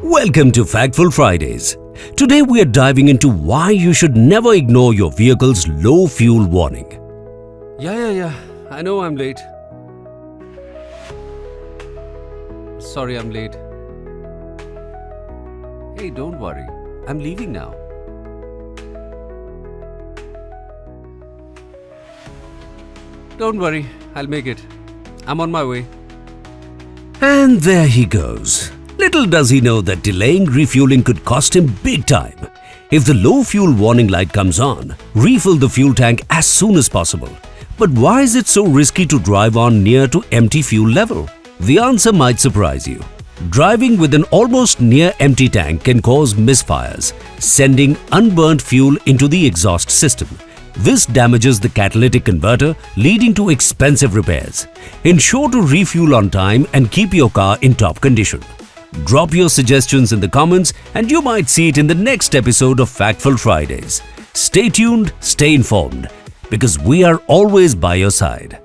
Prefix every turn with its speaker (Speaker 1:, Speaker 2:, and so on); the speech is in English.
Speaker 1: Welcome to Factful Fridays. Today we are diving into why you should never ignore your vehicle's low fuel warning.
Speaker 2: Yeah. I know I'm late. Sorry, I'm late. Hey, don't worry. I'm leaving now. Don't worry, I'll make it. I'm on my way.
Speaker 1: And there he goes. Little does he know that delaying refueling could cost him big time. If the low fuel warning light comes on, refill the fuel tank as soon as possible. But why is it so risky to drive on near to empty fuel level? The answer might surprise you. Driving with an almost near empty tank can cause misfires, sending unburnt fuel into the exhaust system. This damages the catalytic converter, leading to expensive repairs. Ensure to refuel on time and keep your car in top condition. Drop your suggestions in the comments and you might see it in the next episode of Factful Fridays. Stay tuned, stay informed, because we are always by your side.